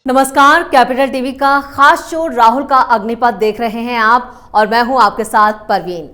नमस्कार, capital TV का खास शो राहुल का अग्निपथ देख रहे हैं आप और मैं हूं आपके साथ परवीन।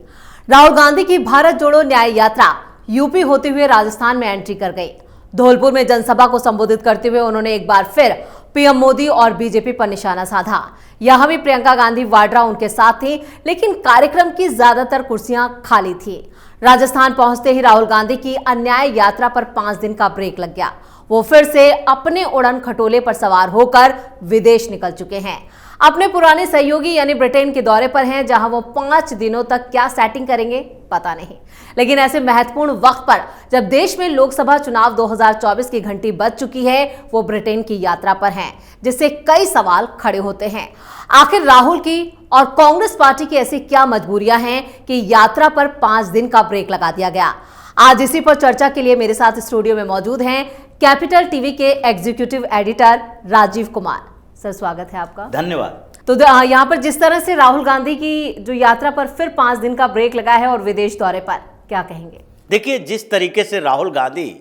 राहुल गांधी की भारत जोड़ो न्याय यात्रा यूपी होते हुए राजस्थान में एंट्री कर गई। धौलपुर में जनसभा को संबोधित करते हुए उन्होंने एक बार फिर पीएम मोदी और बीजेपी पर निशाना साधा। यहां भी प्रियंका गांधी वाड्रा उनके साथ थी, लेकिन कार्यक्रम की ज्यादातर कुर्सियां खाली थी। राजस्थान पहुंचते ही राहुल गांधी की अन्याय यात्रा पर 5 दिन का ब्रेक लग गया। वो फिर से अपने उड़न खटोले पर सवार होकर विदेश निकल चुके हैं। अपने पुराने सहयोगी यानी ब्रिटेन के दौरे पर हैं, जहां वो 5 दिनों तक क्या सेटिंग करेंगे पता नहीं। लेकिन ऐसे महत्वपूर्ण वक्त पर जब देश में लोकसभा चुनाव 2024 की घंटी बज चुकी है, वो ब्रिटेन की यात्रा पर हैं, जिससे कई सवाल खड़े होते हैं। आखिर राहुल की और कांग्रेस पार्टी की ऐसी क्या मजबूरियां हैं कि यात्रा पर 5 दिन का ब्रेक लगा दिया गया। आज इसी पर चर्चा के लिए मेरे साथ स्टूडियो में मौजूद हैं कैपिटल टीवी के executive editor Rajeev Kumar. Sir, स्वागत है आपका। धन्यवाद। तो यहाँ पर जिस तरह से राहुल गांधी की जो यात्रा पर फिर 5 दिन का ब्रेक लगा है और विदेश दौरे पर, क्या कहेंगे? देखिए, जिस तरीके से राहुल गांधी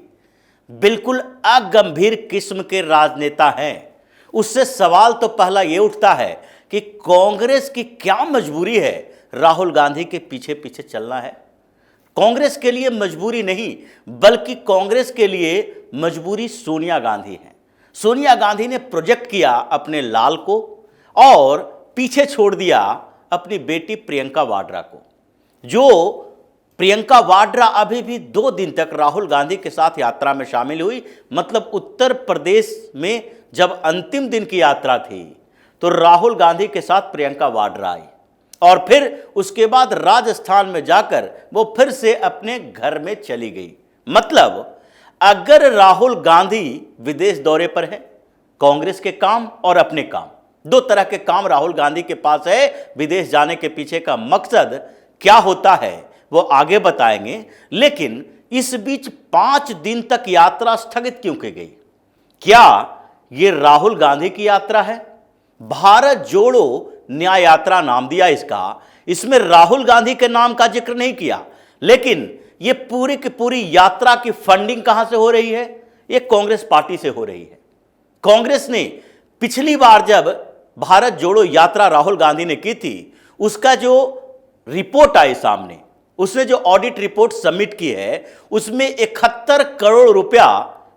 बिल्कुल अगंभीर किस्म के राजनेता हैं, उससे सवाल तो पहला ये उठता है कि कांग्रेस की क्या मजबूरी है राहुल गांधी के पीछे पीछे चलना है। कांग्रेस के लिए मजबूरी नहीं, बल्कि कांग्रेस के लिए मजबूरी सोनिया गांधी है। सोनिया गांधी ने प्रोजेक्ट किया अपने लाल को और पीछे छोड़ दिया अपनी बेटी प्रियंका वाड्रा को। जो प्रियंका वाड्रा अभी भी 2 दिन तक राहुल गांधी के साथ यात्रा में शामिल हुई। मतलब उत्तर प्रदेश में जब अंतिम दिन की यात्रा थी तो राहुल गांधी के साथ प्रियंका वाड्रा आई और फिर उसके बाद राजस्थान में जाकर वो फिर से अपने घर में चली गई। मतलब अगर राहुल गांधी विदेश दौरे पर है, कांग्रेस के काम और अपने काम, 2 तरह के काम राहुल गांधी के पास है। विदेश जाने के पीछे का मकसद क्या होता है वो आगे बताएंगे, लेकिन इस बीच 5 दिन तक यात्रा स्थगित क्यों की गई? क्या ये राहुल गांधी की यात्रा है? भारत जोड़ो न्याय यात्रा नाम दिया इसका। इसमें राहुल गांधी के नाम का जिक्र नहीं किया, लेकिन ये पूरी की पूरी यात्रा की फंडिंग कहां से हो रही है? ये कांग्रेस पार्टी से हो रही है। कांग्रेस ने पिछली बार जब भारत जोड़ो यात्रा राहुल गांधी ने की थी, उसका जो रिपोर्ट आई सामने, उसने जो ऑडिट रिपोर्ट सबमिट की है, उसमें 71 करोड़ रुपया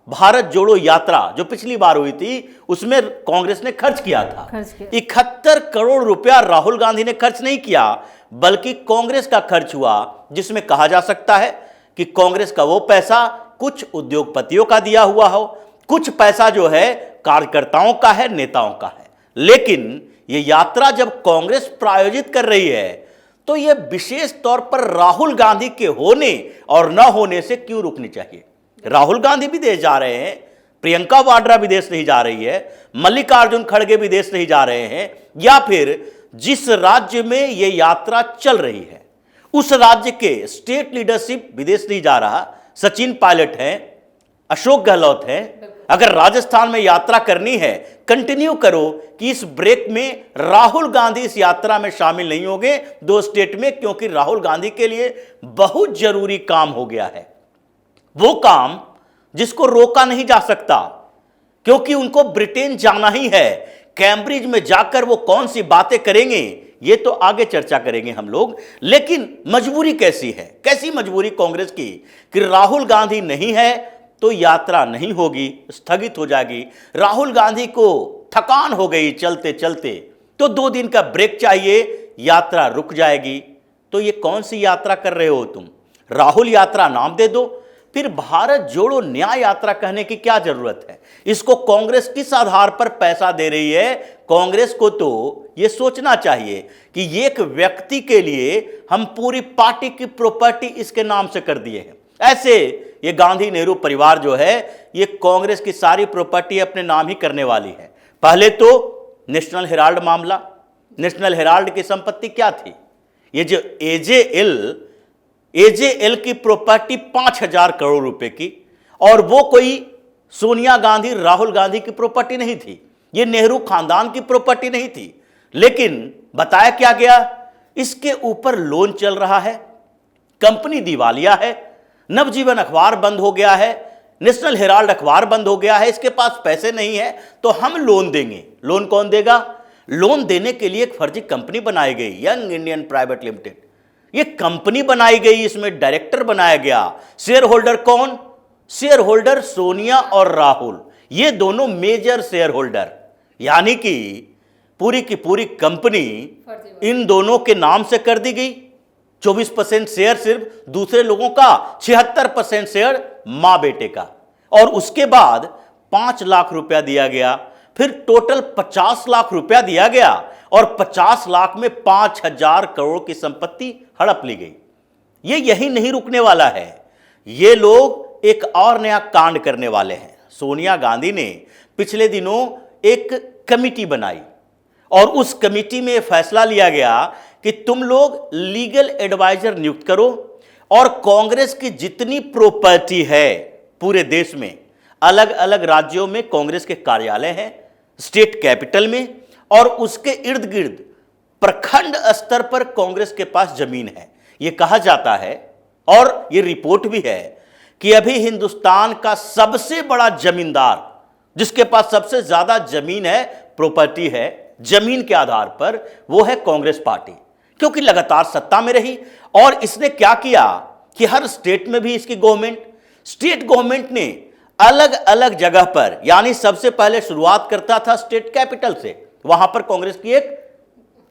भारत जोड़ो यात्रा जो पिछली बार हुई थी उसमें कांग्रेस ने खर्च किया था। 71 करोड़ रुपया राहुल गांधी ने खर्च नहीं किया, बल्कि कांग्रेस का खर्च हुआ, जिसमें कहा जा सकता है कि कांग्रेस का वो पैसा कुछ उद्योगपतियों का दिया हुआ हो, कुछ पैसा जो है कार्यकर्ताओं का है, नेताओं का है। लेकिन ये यात्रा जब कांग्रेस प्रायोजित कर रही है तो यह विशेष तौर पर राहुल गांधी के होने और न होने से क्यों रुकनी चाहिए? राहुल गांधी विदेश जा रहे हैं, प्रियंका वाड्रा विदेश नहीं जा रही है, मल्लिकार्जुन खड़गे विदेश नहीं जा रहे हैं, या फिर जिस राज्य में यह यात्रा चल रही है उस राज्य के स्टेट लीडरशिप विदेश नहीं जा रहा। सचिन पायलट हैं, अशोक गहलोत हैं। अगर राजस्थान में यात्रा करनी है, कंटिन्यू करो कि इस ब्रेक में राहुल गांधी इस यात्रा में शामिल नहीं होंगे 2 स्टेट में, क्योंकि राहुल गांधी के लिए बहुत जरूरी काम हो गया है। वो काम जिसको रोका नहीं जा सकता, क्योंकि उनको ब्रिटेन जाना ही है। कैम्ब्रिज में जाकर वो कौन सी बातें करेंगे ये तो आगे चर्चा करेंगे हम लोग। लेकिन मजबूरी कैसी है? कैसी मजबूरी कांग्रेस की कि राहुल गांधी नहीं है तो यात्रा नहीं होगी, स्थगित हो जाएगी। राहुल गांधी को थकान हो गई चलते चलते, तो 2 दिन का ब्रेक चाहिए, यात्रा रुक जाएगी। तो ये कौन सी यात्रा कर रहे हो तुम? राहुल यात्रा नाम दे दो, फिर भारत जोड़ो न्याय यात्रा कहने की क्या जरूरत है? इसको कांग्रेस किस आधार पर पैसा दे रही है? कांग्रेस को तो यह सोचना चाहिए कि एक व्यक्ति के लिए हम पूरी पार्टी की प्रॉपर्टी इसके नाम से कर दिए हैं। ऐसे ये गांधी नेहरू परिवार जो है, ये कांग्रेस की सारी प्रॉपर्टी अपने नाम ही करने वाली है। पहले तो नेशनल हेराल्ड मामला, नेशनल हेराल्ड की संपत्ति क्या थी? ये जो एजेएल की प्रॉपर्टी 5000 करोड़ रुपए की, और वो कोई सोनिया गांधी राहुल गांधी की प्रॉपर्टी नहीं थी, ये नेहरू खानदान की प्रॉपर्टी नहीं थी। लेकिन बताया क्या गया? इसके ऊपर लोन चल रहा है, कंपनी दिवालिया है, नवजीवन अखबार बंद हो गया है, नेशनल हेराल्ड अखबार बंद हो गया है, इसके पास पैसे नहीं है तो हम लोन देंगे। लोन कौन देगा? लोन देने के लिए एक फर्जी कंपनी बनाई गई, यंग इंडियन प्राइवेट लिमिटेड। ये कंपनी बनाई गई, इसमें डायरेक्टर बनाया गया। शेयर होल्डर कौन? शेयर होल्डर सोनिया और राहुल, ये दोनों मेजर शेयर होल्डर, यानी कि पूरी की पूरी कंपनी इन दोनों के नाम से कर दी गई। 24% शेयर सिर्फ दूसरे लोगों का, 76% शेयर मां बेटे का। और उसके बाद 5 लाख रुपया दिया गया, फिर टोटल 50 लाख रुपया दिया गया और 50 लाख में 5,000 करोड़ की संपत्ति हड़प ली गई। ये यही नहीं रुकने वाला है, ये लोग एक और नया कांड करने वाले हैं। सोनिया गांधी ने पिछले दिनों एक कमिटी बनाई और उस कमिटी में फैसला लिया गया कि तुम लोग लीगल एडवाइजर नियुक्त करो और कांग्रेस की जितनी प्रॉपर्टी है पूरे देश में, अलग अलग राज्यों में कांग्रेस के कार्यालय हैं, स्टेट कैपिटल में और उसके इर्द गिर्द प्रखंड स्तर पर कांग्रेस के पास जमीन है। यह कहा जाता है और यह रिपोर्ट भी है कि अभी हिंदुस्तान का सबसे बड़ा जमींदार, जिसके पास सबसे ज्यादा जमीन है, प्रॉपर्टी है जमीन के आधार पर, वो है कांग्रेस पार्टी, क्योंकि लगातार सत्ता में रही। और इसने क्या किया कि हर स्टेट में भी इसकी स्टेट गवर्नमेंट ने अलग अलग जगह पर, यानी सबसे पहले शुरुआत करता था स्टेट कैपिटल से, वहां पर कांग्रेस की एक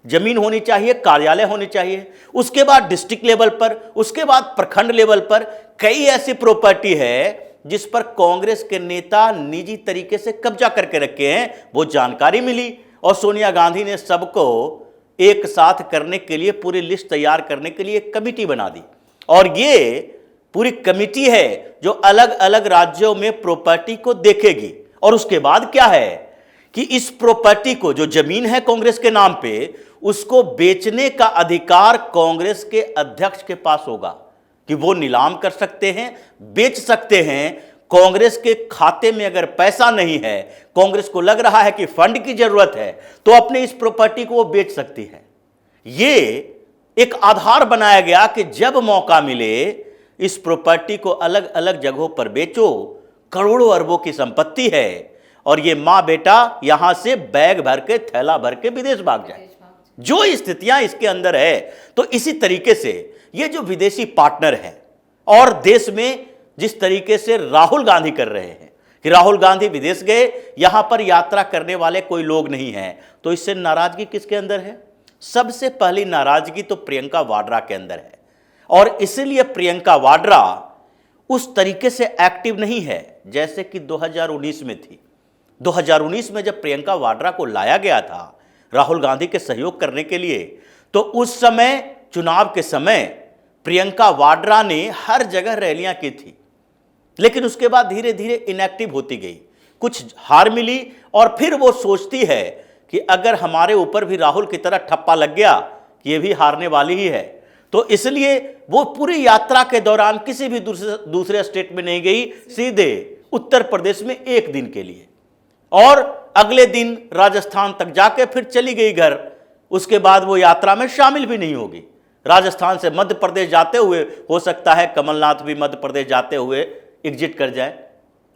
जमीन होनी चाहिए, कार्यालय होनी चाहिए। उसके बाद डिस्ट्रिक्ट लेवल पर, उसके बाद प्रखंड लेवल पर कई ऐसी प्रॉपर्टी है जिस पर कांग्रेस के नेता निजी तरीके से कब्जा करके रखे हैं। वो जानकारी मिली और सोनिया गांधी ने सबको एक साथ करने के लिए, पूरी लिस्ट तैयार करने के लिए एक कमिटी बना दी। और ये पूरी कमिटी है जो अलग अलग राज्यों में प्रॉपर्टी को देखेगी। और उसके बाद क्या है कि इस प्रॉपर्टी को, जो जमीन है कांग्रेस के नाम पे, उसको बेचने का अधिकार कांग्रेस के अध्यक्ष के पास होगा कि वो नीलाम कर सकते हैं, बेच सकते हैं। कांग्रेस के खाते में अगर पैसा नहीं है, कांग्रेस को लग रहा है कि फंड की जरूरत है, तो अपने इस प्रॉपर्टी को वो बेच सकती है। ये एक आधार बनाया गया कि जब मौका मिले इस प्रॉपर्टी को अलग अलग जगहों पर बेचो। करोड़ों अरबों की संपत्ति है और ये मां बेटा यहां से बैग भर के, थैला भर के विदेश भाग जाए। जो स्थितियां इसके अंदर है, तो इसी तरीके से ये जो विदेशी पार्टनर है और देश में जिस तरीके से राहुल गांधी कर रहे हैं कि राहुल गांधी विदेश गए, यहां पर यात्रा करने वाले कोई लोग नहीं हैं, तो इससे नाराजगी किसके अंदर है? सबसे पहली नाराजगी तो प्रियंका वाड्रा के अंदर है। और इसलिए प्रियंका वाड्रा उस तरीके से एक्टिव नहीं है जैसे कि 2019 में थी। 2019 में जब प्रियंका वाड्रा को लाया गया था राहुल गांधी के सहयोग करने के लिए, तो उस समय चुनाव के समय प्रियंका वाड्रा ने हर जगह रैलियां की थी, लेकिन उसके बाद धीरे धीरे इनएक्टिव होती गई। कुछ हार मिली और फिर वो सोचती है कि अगर हमारे ऊपर भी राहुल की तरह ठप्पा लग गया कि ये भी हारने वाली ही है, तो इसलिए वो पूरी यात्रा के दौरान किसी भी दूसरे स्टेट में नहीं गई, सीधे उत्तर प्रदेश में एक दिन के लिए, और अगले दिन राजस्थान तक जाके फिर चली गई घर। उसके बाद वो यात्रा में शामिल भी नहीं होगी। राजस्थान से मध्य प्रदेश जाते हुए हो सकता है कमलनाथ भी मध्य प्रदेश जाते हुए एग्जिट कर जाए,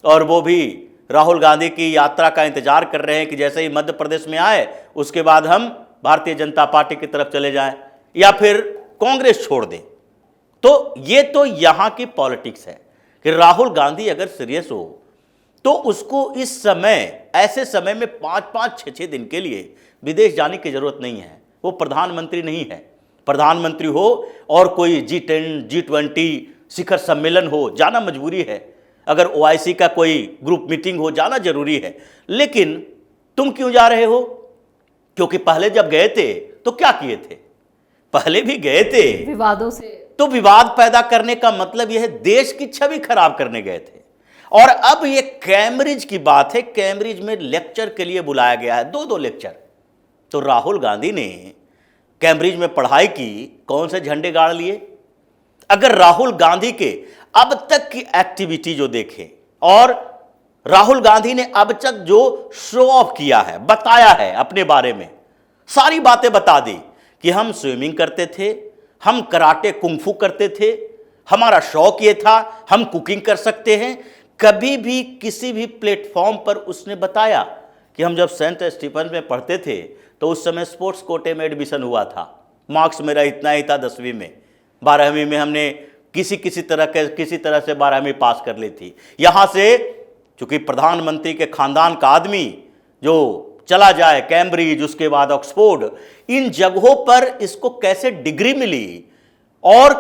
और वो भी राहुल गांधी की यात्रा का इंतजार कर रहे हैं कि जैसे ही मध्य प्रदेश में आए उसके बाद हम भारतीय जनता पार्टी की तरफ चले जाएं या फिर कांग्रेस छोड़ दें। तो ये तो यहां की पॉलिटिक्स है कि राहुल गांधी अगर सीरियस हो तो उसको इस समय, ऐसे समय में 5-5, 6-6 दिन के लिए विदेश जाने की जरूरत नहीं है। वो प्रधानमंत्री नहीं है। प्रधानमंत्री हो और कोई G10, G20 शिखर सम्मेलन हो, जाना मजबूरी है। अगर OIC का कोई ग्रुप मीटिंग हो, जाना जरूरी है। लेकिन तुम क्यों जा रहे हो? क्योंकि पहले जब गए थे तो क्या किए थे? पहले भी गए थे विवादों से, तो विवाद पैदा करने का मतलब यह है देश की छवि खराब करने गए थे। और अब ये कैम्ब्रिज की बात है, कैम्ब्रिज में लेक्चर के लिए बुलाया गया है, 2-2 लेक्चर। तो राहुल गांधी ने कैम्ब्रिज में पढ़ाई की, कौन से झंडे गाड़ लिए? अगर राहुल गांधी के अब तक की एक्टिविटी जो देखें, और राहुल गांधी ने अब तक जो शो ऑफ किया है, बताया है अपने बारे में, सारी बातें बता दी कि हम स्विमिंग करते थे, हम कराटे कुंफू करते थे, हमारा शौक ये था, हम कुकिंग कर सकते हैं। कभी भी किसी भी प्लेटफॉर्म पर उसने बताया कि हम जब सेंट स्टीफन में पढ़ते थे तो उस समय स्पोर्ट्स कोटे में एडमिशन हुआ था, मार्क्स मेरा इतना ही था 10वीं में, 12वीं में हमने किसी तरह से 12वीं पास कर ली थी। यहाँ से चूंकि प्रधानमंत्री के खानदान का आदमी जो चला जाए कैम्ब्रिज, उसके बाद ऑक्सफोर्ड, इन जगहों पर इसको कैसे डिग्री मिली और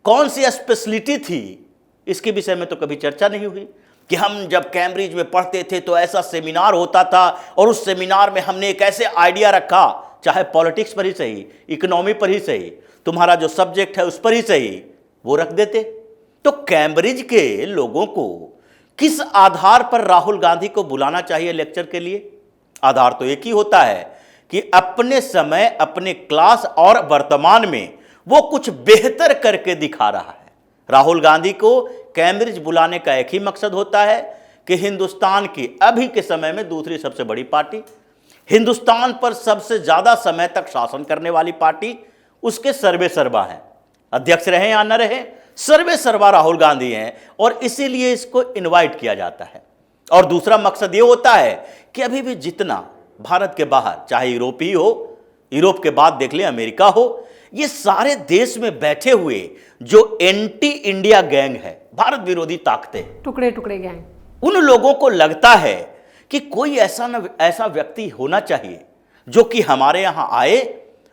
कौन सी स्पेशलिटी थी, इसके विषय में तो कभी चर्चा नहीं हुई। कि हम जब कैम्ब्रिज में पढ़ते थे तो ऐसा सेमिनार होता था और उस सेमिनार में हमने एक ऐसे आइडिया रखा, चाहे पॉलिटिक्स पर ही सही, इकोनॉमी पर ही सही, तुम्हारा जो सब्जेक्ट है उस पर ही सही, वो रख देते। तो कैम्ब्रिज के लोगों को किस आधार पर राहुल गांधी को बुलाना चाहिए लेक्चर के लिए? आधार तो एक ही होता है कि अपने समय, अपने क्लास और वर्तमान में वो कुछ बेहतर करके दिखा रहा है। राहुल गांधी को कैम्ब्रिज बुलाने का एक ही मकसद होता है कि हिंदुस्तान की अभी के समय में दूसरी सबसे बड़ी पार्टी, हिंदुस्तान पर सबसे ज्यादा समय तक शासन करने वाली पार्टी, उसके सर्वे सर्वा हैं। अध्यक्ष रहे या न रहे, सर्वे सर्वा राहुल गांधी हैं और इसीलिए इसको इनवाइट किया जाता है। और दूसरा मकसद यह होता है कि अभी भी जितना भारत के बाहर, चाहे यूरोप ही हो, यूरोप के बाद देख लें अमेरिका हो, ये सारे देश में बैठे हुए जो एंटी इंडिया गैंग है, भारत विरोधी ताकतें, टुकड़े टुकड़े गैंग, उन लोगों को लगता है कि कोई ऐसा व्यक्ति होना चाहिए जो कि हमारे यहां आए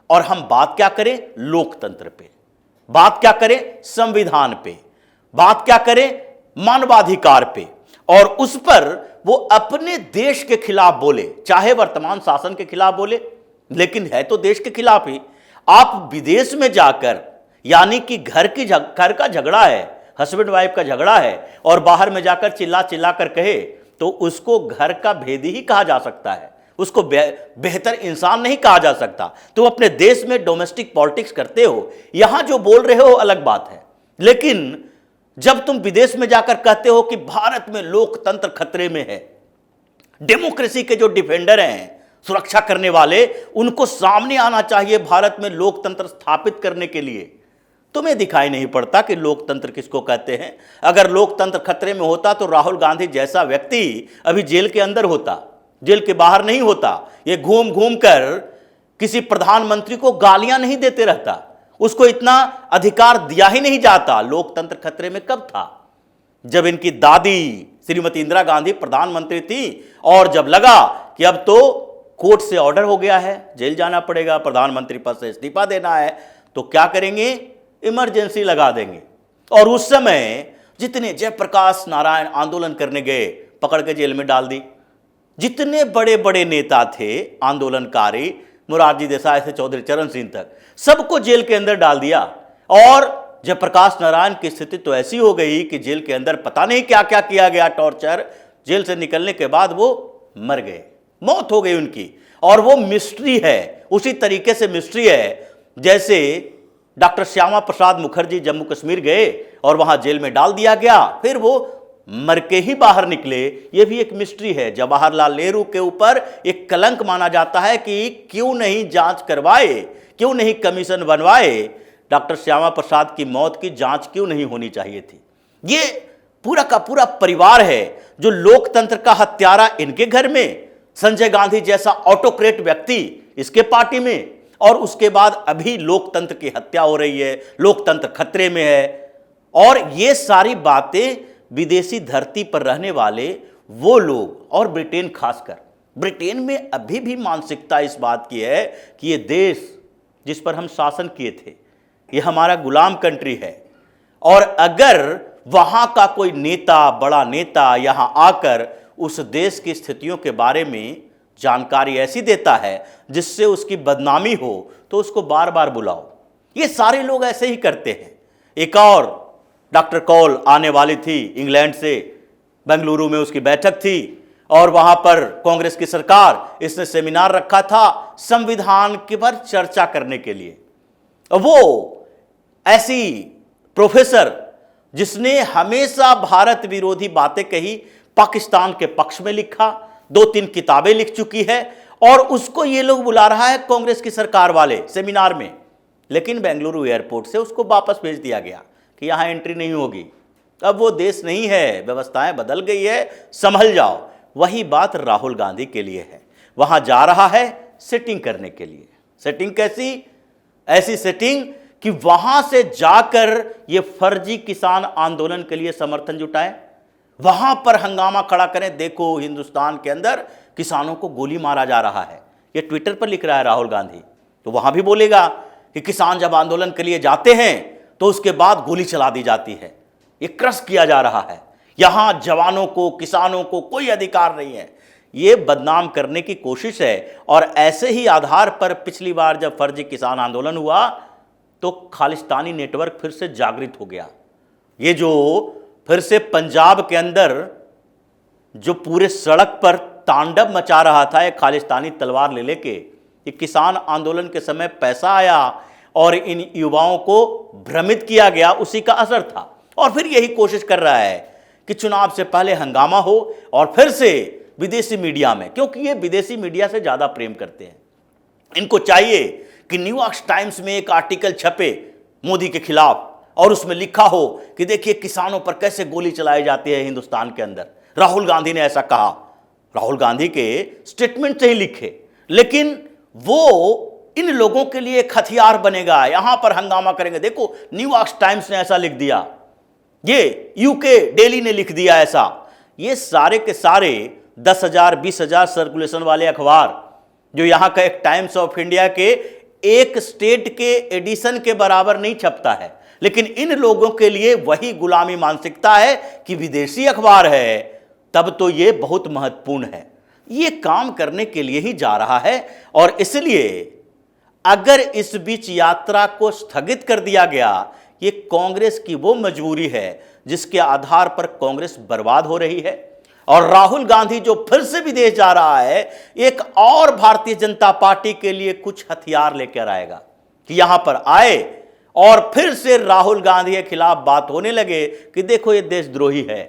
और हम बात क्या करें, लोकतंत्र पे बात क्या करें, संविधान पे बात क्या करें, मानवाधिकार पे, और उस पर वो अपने देश के खिलाफ बोले, चाहे वर्तमान शासन के खिलाफ बोले, लेकिन है तो देश के खिलाफ ही। आप विदेश में जाकर, यानी कि घर का झगड़ा है, हस्बैंड वाइफ का झगड़ा है, और बाहर में जाकर चिल्ला चिल्ला कर कहे तो उसको घर का भेदी ही कहा जा सकता है, उसको बेहतर इंसान नहीं कहा जा सकता। तुम अपने देश में डोमेस्टिक पॉलिटिक्स करते हो, यहां जो बोल रहे हो अलग बात है, लेकिन जब तुम विदेश में जाकर कहते हो कि भारत में लोकतंत्र खतरे में है, डेमोक्रेसी के जो डिफेंडर हैं, सुरक्षा करने वाले, उनको सामने आना चाहिए भारत में लोकतंत्र स्थापित करने के लिए, तुम्हें दिखाई नहीं पड़ता कि लोकतंत्र किसको कहते हैं। अगर लोकतंत्र खतरे में होता तो राहुल गांधी जैसा व्यक्ति अभी जेल के अंदर होता, जेल के बाहर नहीं होता। ये घूम घूम कर किसी प्रधानमंत्री को गालियां नहीं देते रहता, उसको इतना अधिकार दिया ही नहीं जाता। लोकतंत्र खतरे में कब था? जब इनकी दादी श्रीमती इंदिरा गांधी प्रधानमंत्री थी और जब लगा कि अब तो कोर्ट से ऑर्डर हो गया है, जेल जाना पड़ेगा, प्रधानमंत्री पद से इस्तीफा देना है, तो क्या करेंगे, इमरजेंसी लगा देंगे। और उस समय जितने जयप्रकाश नारायण आंदोलन करने गए, पकड़ के जेल में डाल दी। जितने बड़े बड़े नेता थे आंदोलनकारी, मोरारजी देसाई से चौधरी चरण सिंह तक, सबको जेल के अंदर डाल दिया। और जयप्रकाश नारायण की स्थिति तो ऐसी हो गई कि जेल के अंदर पता नहीं क्या क्या किया गया, टॉर्चर। जेल से निकलने के बाद वो मर गए, मौत हो गई उनकी। और वो मिस्ट्री है, उसी तरीके से मिस्ट्री है जैसे डॉक्टर श्यामा प्रसाद मुखर्जी जम्मू कश्मीर गए और वहां जेल में डाल दिया गया, फिर वो मर के ही बाहर निकले। ये भी एक मिस्ट्री है। जवाहरलाल नेहरू के ऊपर एक कलंक माना जाता है कि क्यों नहीं जांच करवाए, क्यों नहीं कमीशन बनवाए, डॉक्टर श्यामा प्रसाद की मौत की जांच क्यों नहीं होनी चाहिए थी। ये पूरा का पूरा परिवार है जो लोकतंत्र का हत्यारा इनके घर में, संजय गांधी जैसा ऑटोक्रेट व्यक्ति इसके पार्टी में, और उसके बाद अभी लोकतंत्र की हत्या हो रही है, लोकतंत्र खतरे में है। और ये सारी बातें विदेशी धरती पर रहने वाले वो लोग, और ब्रिटेन खासकर, ब्रिटेन में अभी भी मानसिकता इस बात की है कि ये देश जिस पर हम शासन किए थे, ये हमारा गुलाम कंट्री है, और अगर वहां का कोई नेता, बड़ा नेता यहां आकर उस देश की स्थितियों के बारे में जानकारी ऐसी देता है जिससे उसकी बदनामी हो, तो उसको बार बार बुलाओ। ये सारे लोग ऐसे ही करते हैं। एक और डॉक्टर कौल आने वाली थी इंग्लैंड से, बेंगलुरु में उसकी बैठक थी, और वहां पर कांग्रेस की सरकार, इसने सेमिनार रखा था संविधान के पर चर्चा करने के लिए। वो ऐसी प्रोफेसर जिसने हमेशा भारत विरोधी बातें कही, पाकिस्तान के पक्ष में लिखा, 2-3 किताबें लिख चुकी है, और उसको ये लोग बुला रहा है कांग्रेस की सरकार वाले सेमिनार में। लेकिन बेंगलुरु एयरपोर्ट से उसको वापस भेज दिया गया कि यहां एंट्री नहीं होगी, अब वो देश नहीं है, व्यवस्थाएं बदल गई है, संभल जाओ। वही बात राहुल गांधी के लिए है। वहां जा रहा है सेटिंग करने के लिए। सेटिंग कैसी? ऐसी सेटिंग कि वहां से जाकर ये फर्जी किसान आंदोलन के लिए समर्थन जुटाएं, वहां पर हंगामा खड़ा करें। देखो हिंदुस्तान के अंदर किसानों को गोली मारा जा रहा है, ये ट्विटर पर लिख रहा है राहुल गांधी। तो वहां भी बोलेगा कि किसान जब आंदोलन के लिए जाते हैं तो उसके बाद गोली चला दी जाती है, ये क्रश किया जा रहा है, यहां जवानों को, किसानों को कोई अधिकार नहीं है। ये बदनाम करने की कोशिश है। और ऐसे ही आधार पर पिछली बार जब फर्जी किसान आंदोलन हुआ तो खालिस्तानी नेटवर्क फिर से जागृत हो गया। ये जो फिर से पंजाब के अंदर जो पूरे सड़क पर तांडव मचा रहा था एक खालिस्तानी तलवार ले लेके, ये किसान आंदोलन के समय पैसा आया और इन युवाओं को भ्रमित किया गया, उसी का असर था। और फिर यही कोशिश कर रहा है कि चुनाव से पहले हंगामा हो और फिर से विदेशी मीडिया में, क्योंकि ये विदेशी मीडिया से ज्यादा प्रेम करते हैं, इनको चाहिए कि न्यूयॉर्क टाइम्स में एक आर्टिकल छपे मोदी के खिलाफ और उसमें लिखा हो कि देखिए किसानों पर कैसे गोली चलाई जाती है हिंदुस्तान के अंदर, राहुल गांधी ने ऐसा कहा। राहुल गांधी के स्टेटमेंट से ही लिखे, लेकिन वो इन लोगों के लिए एक हथियार बनेगा। यहां पर हंगामा करेंगे। देखो न्यूयॉर्क टाइम्स ने ऐसा लिख दिया, ये यूके डेली ने लिख दिया ऐसा। ये सारे के सारे 10,000 20,000 सर्कुलेशन वाले अखबार जो यहां का एक टाइम्स ऑफ इंडिया के एक स्टेट के एडिशन के बराबर नहीं छपता है, लेकिन इन लोगों के लिए वही गुलामी मानसिकता है कि विदेशी अखबार है तब तो ये बहुत महत्वपूर्ण है। ये काम करने के लिए ही जा रहा है। और इसलिए अगर इस बीच यात्रा को स्थगित कर दिया गया, ये कांग्रेस की वो मजबूरी है जिसके आधार पर कांग्रेस बर्बाद हो रही है। और राहुल गांधी जो फिर से विदेश जा रहा है, एक और भारतीय जनता पार्टी के लिए कुछ हथियार लेकर आएगा कि यहां पर आए और फिर से राहुल गांधी के खिलाफ बात होने लगे कि देखो ये देशद्रोही है,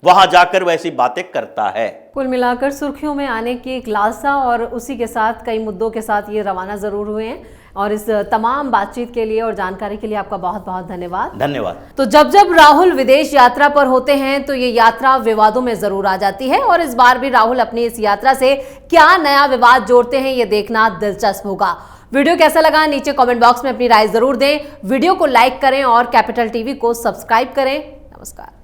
वहां जाकर वैसी बातें करता है। कुल मिलाकर सुर्खियों में आने की एक लालसा और उसी के साथ कई मुद्दों के साथ ये रवाना जरूर हुए हैं। और इस तमाम बातचीत के लिए और जानकारी के लिए आपका बहुत बहुत धन्यवाद। धन्यवाद। तो जब राहुल विदेश यात्रा पर होते हैं तो ये यात्रा विवादों में जरूर आ जाती है, और इस बार भी राहुल अपनी इस यात्रा से क्या नया विवाद जोड़ते हैं ये देखना दिलचस्प होगा। वीडियो कैसा लगा नीचे कमेंट बॉक्स में अपनी राय जरूर दें। वीडियो को लाइक करें और कैपिटल टीवी को सब्सक्राइब करें। नमस्कार।